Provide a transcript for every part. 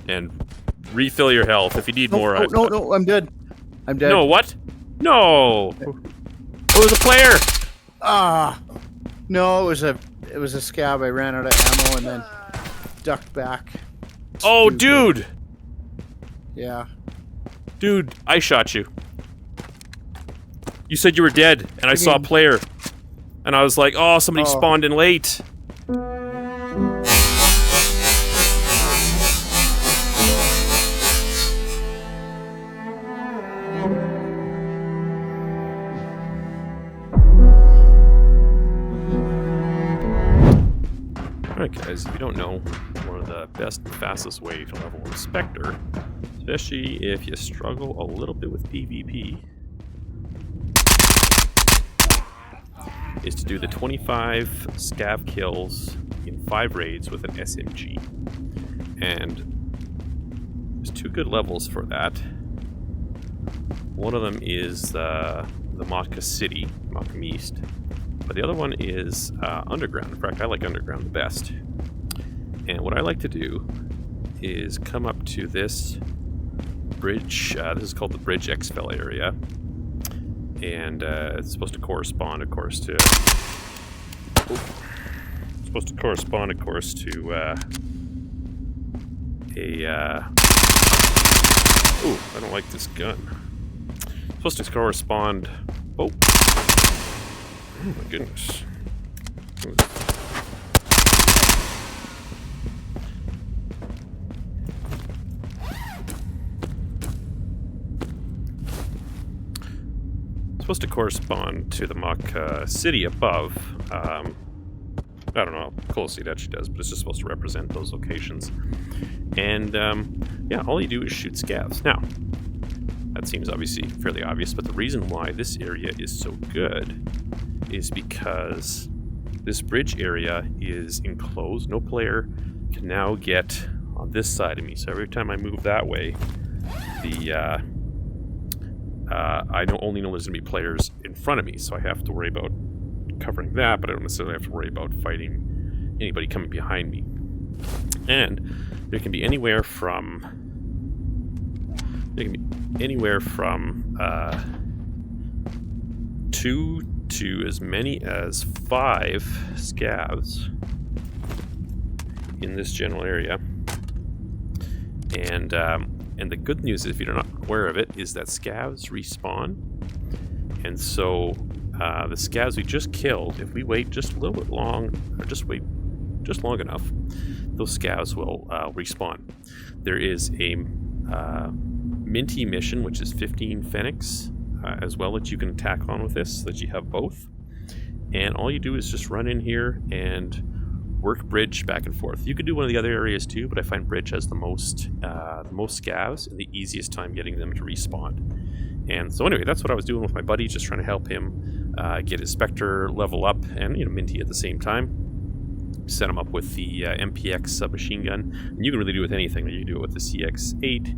and refill your health. If you need more... No, I'm dead. I'm dead. No, what? No! It was a player! Ah! No, it was a scab. I ran out of ammo and then ducked back. Oh, Stupid. dude! Yeah. Dude, I shot you. You said you were dead, and I saw a player. And I was like, oh, somebody spawned in late. Alright guys, if you don't know, one of the best and fastest way to level up Spectre, especially if you struggle a little bit with PvP, is to do the 25 scav kills in 5 raids with an SMG. And there's 2 good levels for that. One of them is the Motka City, Motka East. But the other one is underground. In fact, I like underground the best. And what I like to do is come up to this bridge. This is called the Bridge Exfil area. And it's supposed to correspond, of course, to... It's supposed to correspond, of course, to Ooh, I don't like this gun. It's supposed to correspond... Oh! Oh my goodness. Supposed to correspond to the Mock city above. I don't know how closely it actually does, but it's just supposed to represent those locations. And yeah, all you do is shoot scavs. Now, that seems obviously fairly obvious, but the reason why this area is so good is because this bridge area is enclosed. No player can now get on this side of me. So every time I move that way, the I only know there's going to be players in front of me, so I have to worry about covering that, but I don't necessarily have to worry about fighting anybody coming behind me. And there can be anywhere from 2 to as many as 5 scavs in this general area. And the good news, if you're not aware of it, is that scavs respawn. And so the scavs we just killed, if we wait just a little bit long, or just wait just long enough, those scavs will respawn. There is a minty mission, which is 15 Fenix, as well, that you can attack on with this, so that you have both. And all you do is just run in here and work bridge back and forth. You could do one of the other areas too, but I find bridge has the most scavs and the easiest time getting them to respawn. And so anyway, that's what I was doing with my buddy, just trying to help him get his Spectre level up, and minty at the same time. Set him up with the MPX submachine gun. And you can really do it with anything. You can do it with the CX8.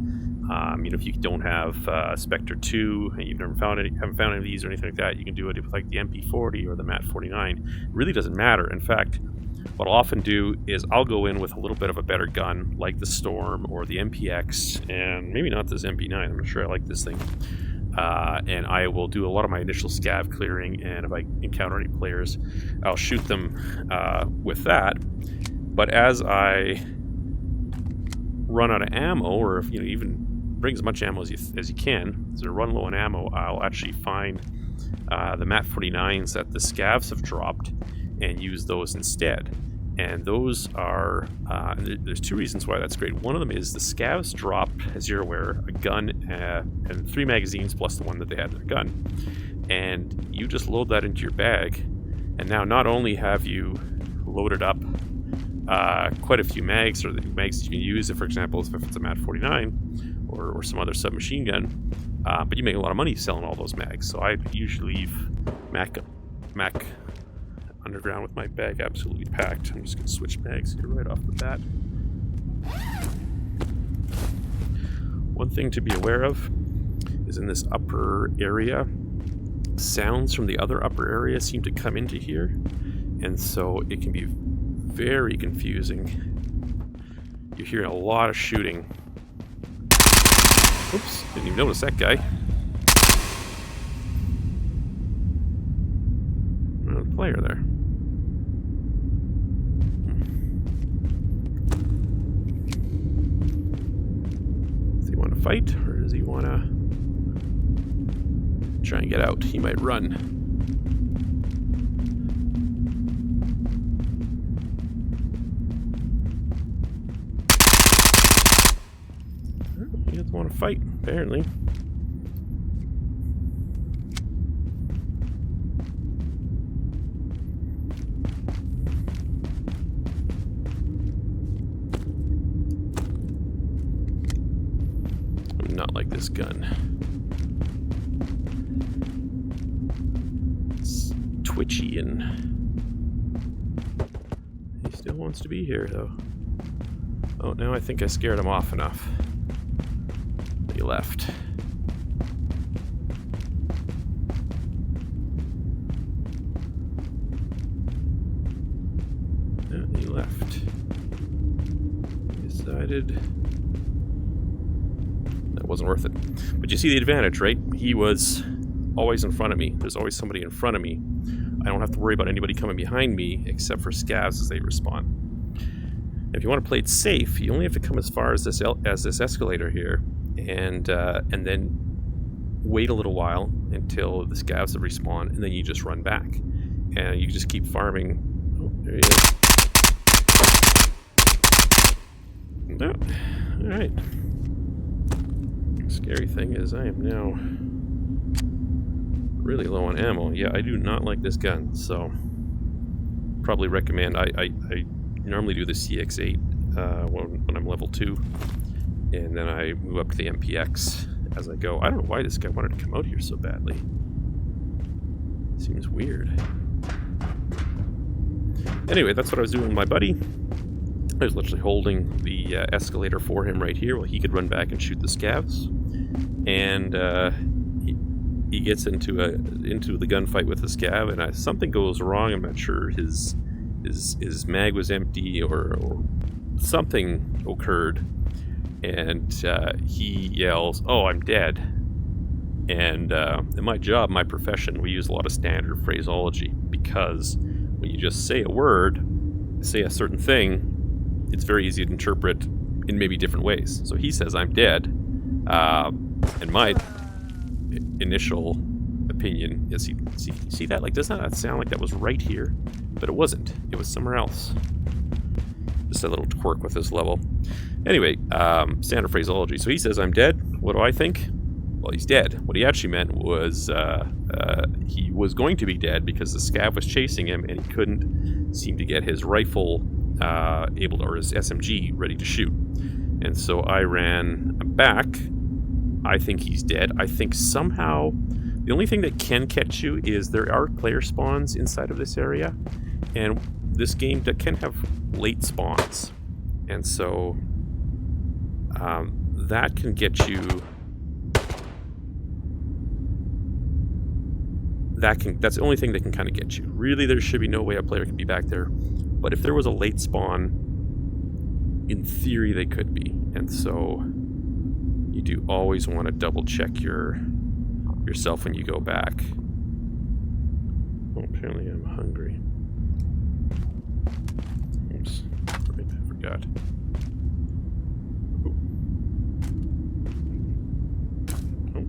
If you don't have Spectre 2 and you've haven't found any of these or anything like that, you can do it with like the MP40 or the MAT49. It really doesn't matter. In fact, what I'll often do is I'll go in with a little bit of a better gun, like the Storm or the MPX, and maybe not this MP9. I'm not sure I like this thing. And I will do a lot of my initial scav clearing, and if I encounter any players, I'll shoot them with that. But as I run out of ammo, or if even bring as much ammo as you can, so to run low on ammo, I'll actually find the MAT49s that the scavs have dropped and use those instead. And those are, and there's 2 reasons why that's great. One of them is the scavs drop, as you're aware, a gun and 3 magazines plus the one that they had in their gun. And you just load that into your bag, and now not only have you loaded up quite a few mags, or the mags you can use, for example, if it's a MAT49 or some other submachine gun, but you make a lot of money selling all those mags. So I usually leave Mac underground with my bag absolutely packed. I'm just going to switch mags here right off the bat. One thing to be aware of is in this upper area, sounds from the other upper area seem to come into here, and so it can be very confusing You're hearing a lot of shooting. Oops, didn't even notice that guy. Another player there. Does he want to fight, or does he want to try and get out? He might run. He doesn't want to fight, apparently. Not like this gun. It's twitchy and he still wants to be here though. Oh, now I think I scared him off enough. He left. And he left. He decided wasn't worth it. But you see the advantage, right? He was always in front of me. There's always somebody in front of me. I don't have to worry about anybody coming behind me except for scavs as they respawn. If you want to play it safe, you only have to come as far as this escalator here, and then wait a little while until the scavs have respawned, and then you just run back, and you just keep farming. Oh, there he is. No. All right. Scary thing is I am now really low on ammo. Yeah, I do not like this gun, so probably recommend. I normally do the CX8 when I'm level 2, and then I move up to the MPX as I go. I don't know why this guy wanted to come out here so badly. Seems weird. Anyway, that's what I was doing with my buddy. I was literally holding the escalator for him right here while he could run back and shoot the scavs. And he gets into the gunfight with the scav, and something goes wrong. I'm not sure his mag was empty or something occurred, and he yells, "Oh, I'm dead!" And in my job, my profession, we use a lot of standard phraseology because when you just say a word, say a certain thing, it's very easy to interpret in maybe different ways. So he says, "I'm dead," and my initial opinion is, see that? Like, doesn't that sound like that was right here? But it wasn't. It was somewhere else. Just a little quirk with this level. Anyway, standard phraseology. So he says, "I'm dead." What do I think? Well, he's dead. What he actually meant was he was going to be dead because the scav was chasing him and he couldn't seem to get his rifle or his SMG ready to shoot. And so I ran back. I think he's dead. I think somehow the only thing that can catch you is there are player spawns inside of this area, and this game that can have late spawns, and so that can get you. That's the only thing that can kind of get you. Really, there should be no way a player can be back there. But if there was a late spawn, in theory they could be. And so you do always want to double check yourself when you go back. Oh, apparently I'm hungry. Oops. Right, I forgot. Oh.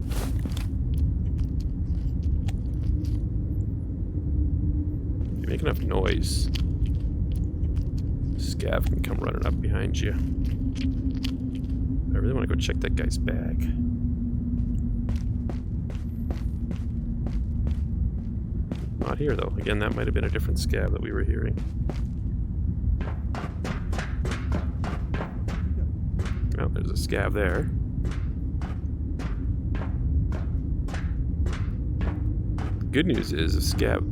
If you make enough noise, scav can come running up behind you. I really want to go check that guy's bag. Not here, though. Again, that might have been a different scav that we were hearing. Oh, there's a scav there. The good news is a scav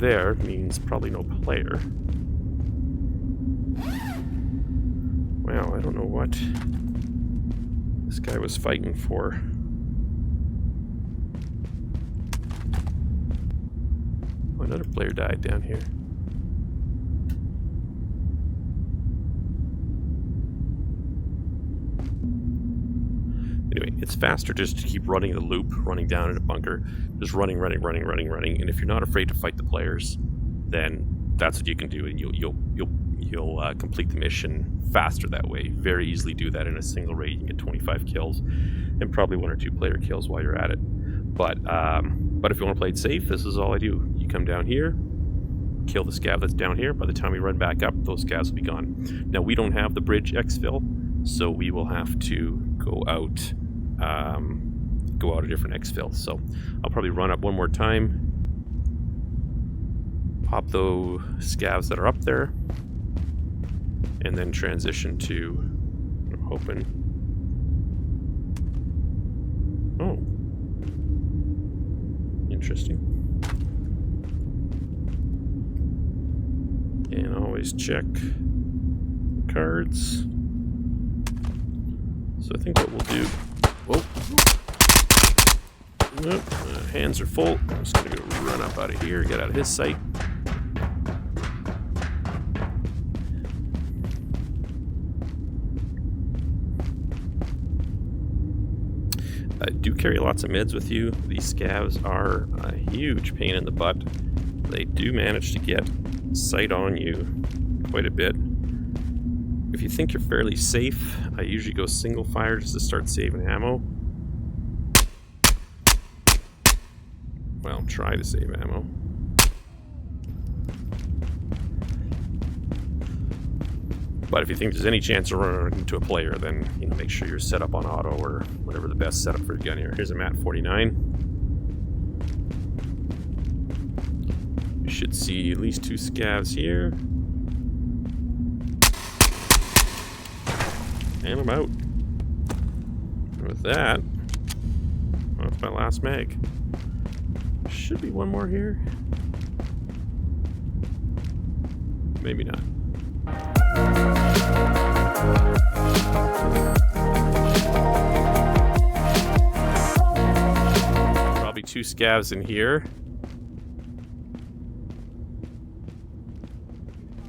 there means probably no player. Well, I don't know what this guy was fighting for. Oh, another player died down here. it's faster just to keep running the loop, running down in a bunker, just running. And if you're not afraid to fight the players, then that's what you can do, and you'll complete the mission faster that way. Very easily do that in a single raid. You can get 25 kills, and probably 1 or 2 player kills while you're at it. But if you want to play it safe, this is all I do. You come down here, kill the scav that's down here. By the time we run back up, those scavs will be gone. Now, we don't have the bridge exfil, so we will have to go out a different exfil. So I'll probably run up one more time, pop those scavs that are up there, and then transition to, I'm hoping, oh, interesting. And always check cards. So I think what we'll do... Whoa. Nope. Hands are full. I'm just going to go run up out of here, get out of his sight. Do carry lots of meds with you. These scavs are a huge pain in the butt. They do manage to get sight on you quite a bit. If you think you're fairly safe, I usually go single fire just to start saving ammo. Well, try to save ammo. But if you think there's any chance of running into a player, then make sure you're set up on auto or whatever the best setup for a gun here. Here's a MAT 49. You should see at least 2 scavs here. And I'm out. And with that, well, that's my last mag. Should be one more here. Maybe not. Probably 2 scavs in here.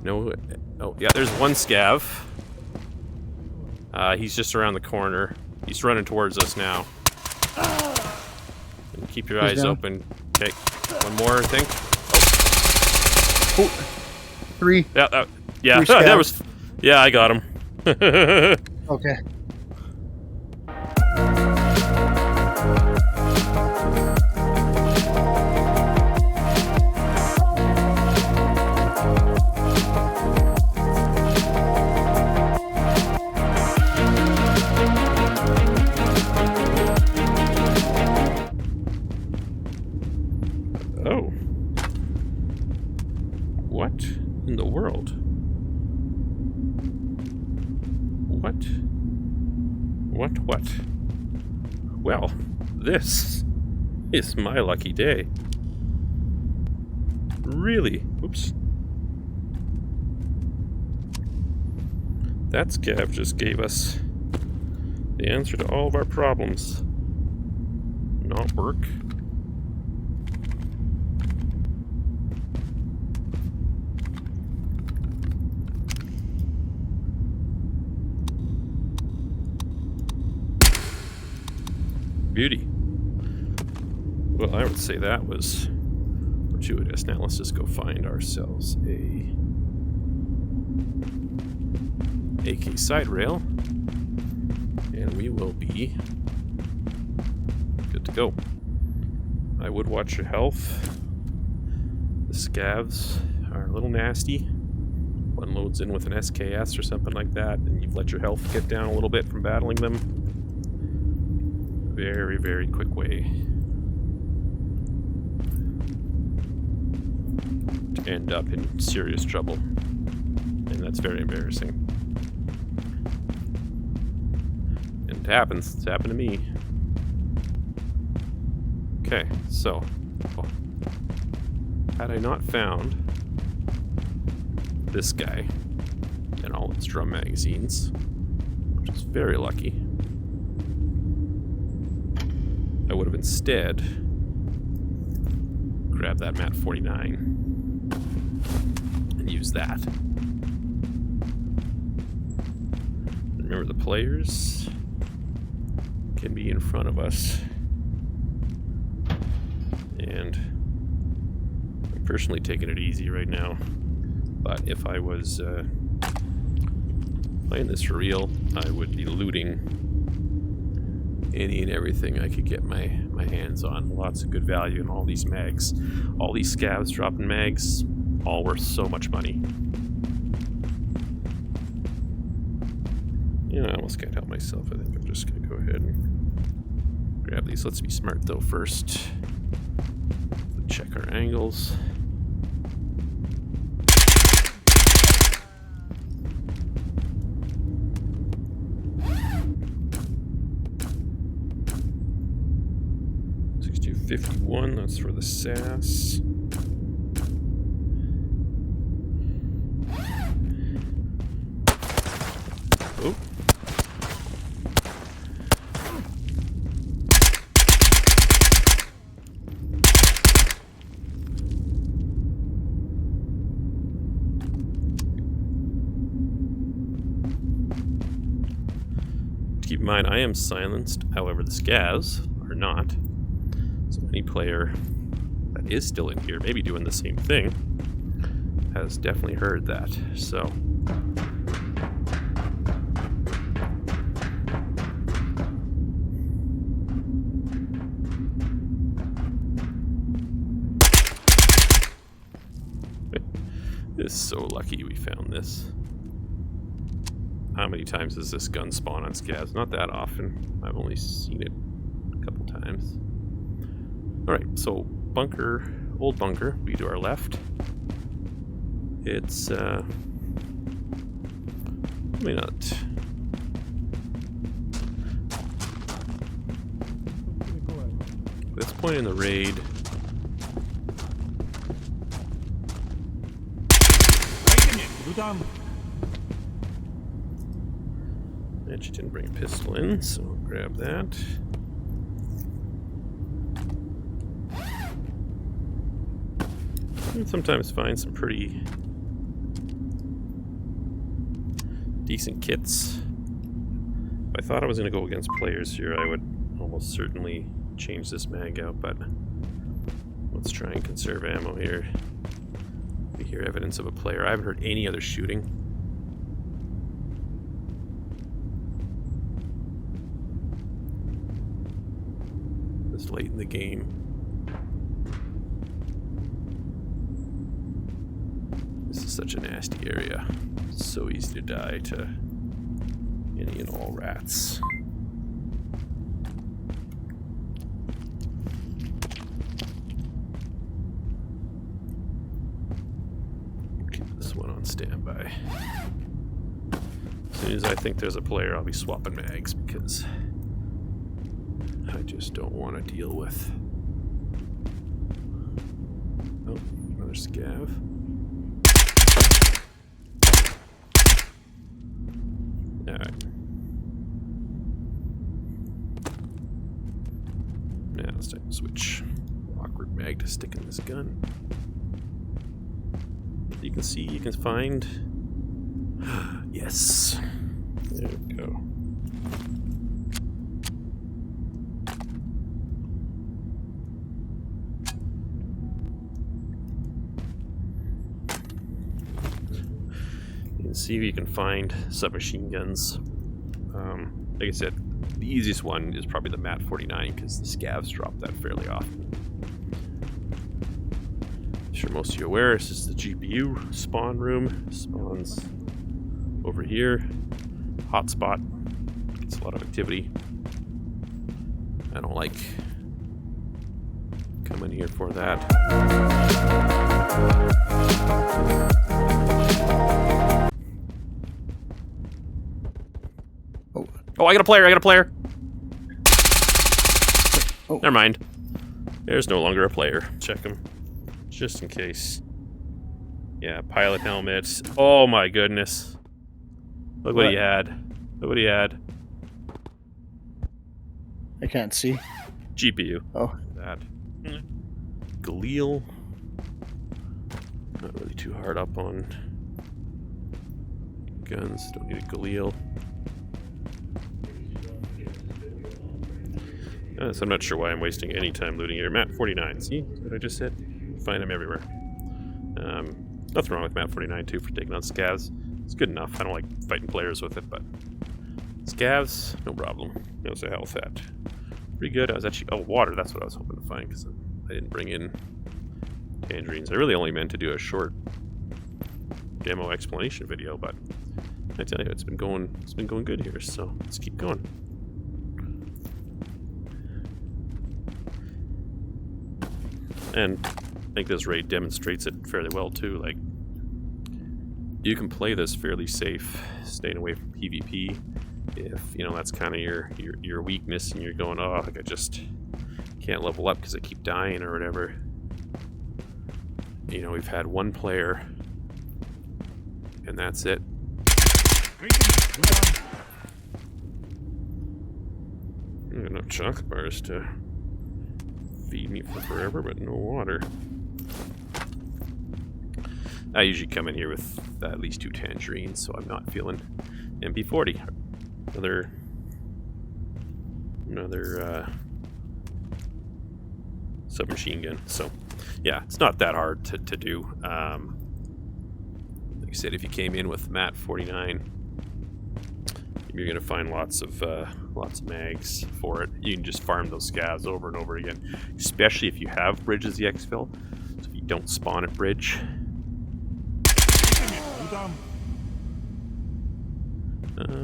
No. Oh, yeah, there's 1 scav. He's just around the corner. He's running towards us now. And keep your eyes open. Okay, 1 more, I think. Oh, 3. Yeah, that was. Yeah, I got him. Okay. Oh. What in the world? What? Well, this is my lucky day. Really? Oops. That scav just gave us the answer to all of our problems. Not work. Beauty. Well, I would say that was fortuitous. Now let's just go find ourselves a AK side rail, and we will be good to go. I would watch your health. The scavs are a little nasty. One loads in with an SKS or something like that, and you've let your health get down a little bit from battling them. Very, very quick way to end up in serious trouble, and that's very embarrassing. And it happens. It's happened to me. Okay, so had I not found this guy and all its drum magazines, which is very lucky, I would have instead grabbed that MAT 49 and used that. Remember the players can be in front of us. And I'm personally taking it easy right now. But if I was playing this for real, I would be looting any and everything I could get my hands on. Lots of good value in all these mags. All these scavs dropping mags, all worth so much money. Yeah, I almost can't help myself. I think I'm just going to go ahead and grab these. Let's be smart though first. Check our angles. $62.51, that's for the SAS. Oh. Keep in mind, I am silenced, however the scavs are not. So any player that is still in here, maybe doing the same thing, has definitely heard that. So it's so lucky we found this. How many times does this gun spawn on scavs? Not that often. I've only seen it a couple times. Alright, so bunker, old bunker, we to our left. It's, maybe not. At this point in the raid, she didn't bring a pistol in, so I'll grab that. You can sometimes find some pretty decent kits. If I thought I was going to go against players here, I would almost certainly change this mag out, but let's try and conserve ammo here. We hear evidence of a player. I haven't heard any other shooting. Late in the game. This is such a nasty area. It's so easy to die to any and all rats. Keep this one on standby. As soon as I think there's a player, I'll be swapping mags because I just don't want to deal with. Oh, another scav. Alright. Now it's time to switch. Awkward mag to stick in this gun. You can see, you can find. Yes. There we go. See if you can find submachine guns. Like I said, the easiest one is probably the MAT 49 because the scavs drop that fairly often. I'm sure most of you are aware, this is the GPU spawn room. Spawns over here. Hotspot. Gets a lot of activity. I don't like coming here for that. Oh, I got a player, Oh. Never mind. There's no longer a player. Check him. Just in case. Yeah, pilot helmet. Oh my goodness. Look what he had. Look what he had. I can't see. GPU. Oh. That. Galil. Not really too hard up on guns. Don't need a Galil. So I'm not sure why I'm wasting any time looting here. Map 49, see what I just said? Find them everywhere. Nothing wrong with map 49 too for taking on scavs. It's good enough. I don't like fighting players with it, but scavs, no problem. There's a health hat. Pretty good. I was actually... Oh, water. That's what I was hoping to find because I didn't bring in tangerines. I really only meant to do a short demo explanation video, but I tell you, it's been going good here, so let's keep going. And I think this raid demonstrates it fairly well too. Like, you can play this fairly safe, staying away from PvP if, you know, that's kind of your weakness and you're going, oh, like I just can't level up because I keep dying or whatever. You know, we've had one player and that's it. Enough chocolate bars to feed me for forever, but no water. I usually come in here with at least 2 tangerines, so I'm not feeling MP40. Another submachine gun. So, yeah, it's not that hard to do. Like I said, if you came in with MAT 49, you're gonna find lots of mags for it. You can just farm those scavs over and over again, especially if you have bridge as the exfil. So if you don't spawn at bridge.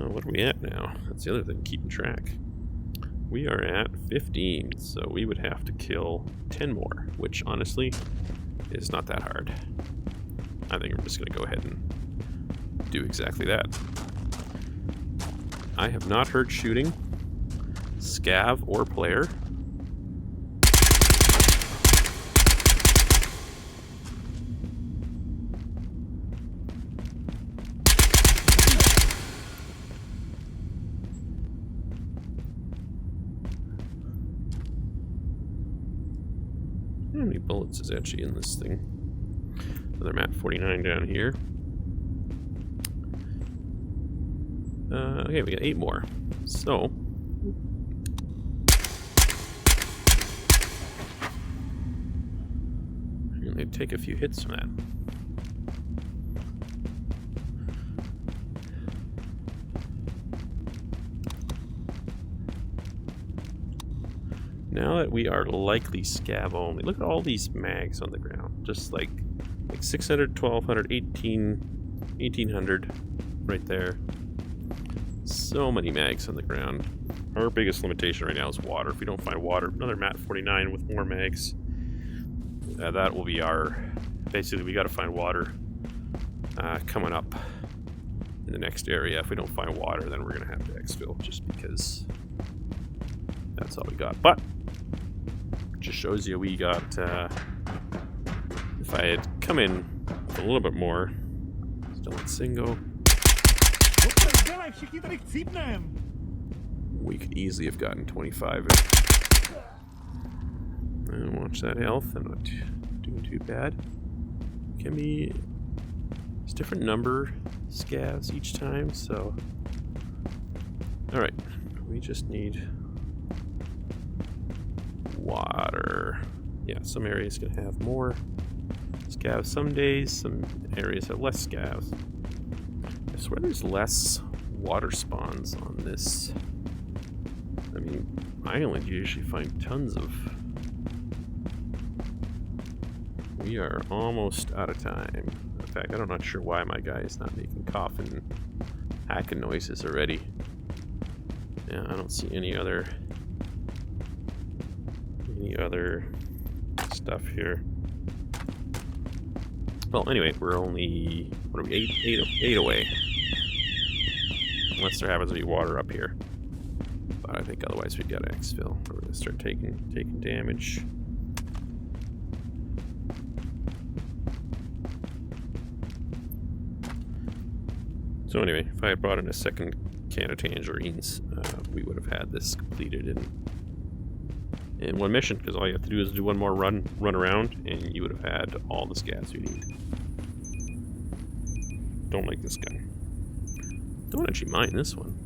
What are we at now? That's the other thing, keeping track. We are at 15, so we would have to kill 10 more, which honestly is not that hard. I think we're just gonna go ahead and do exactly that. I have not heard shooting, scav or player. How many bullets is actually in this thing? Another map 49 down here. Okay, we got 8 more. So, I'm gonna take a few hits from that. Now that we are likely scav only, look at all these mags on the ground. Just like 600, 1200, 1800 right there. So many mags on the ground. Our biggest limitation right now is water. If we don't find water, another MAT 49 with more mags. That will be our... Basically, we got to find water coming up in the next area. If we don't find water, then we're going to have to exfil just because that's all we got. But it just shows you we got... if I had come in with a little bit more... Still at Singo. We could easily have gotten 25. And watch that health. I'm not doing too bad. Can be... It's different number scavs each time, so... Alright. We just need... water. Yeah, some areas can have more scavs some days, some areas have less scavs. I swear there's less water spawns on this. I mean, island you usually find tons of. We are almost out of time. In fact, I'm not sure why my guy is not making coughing, hacking noises already. Yeah, I don't see any other stuff here. Well, anyway, we're only, what are we, eight away. Unless there happens to be water up here. But I think otherwise we've got to exfil. We're going to start taking damage. So anyway, if I had brought in a second can of tangerines, we would have had this completed in one mission, because all you have to do is do one more run around, and you would have had all the scavs you need. Don't like this gun. Don't actually mind this one.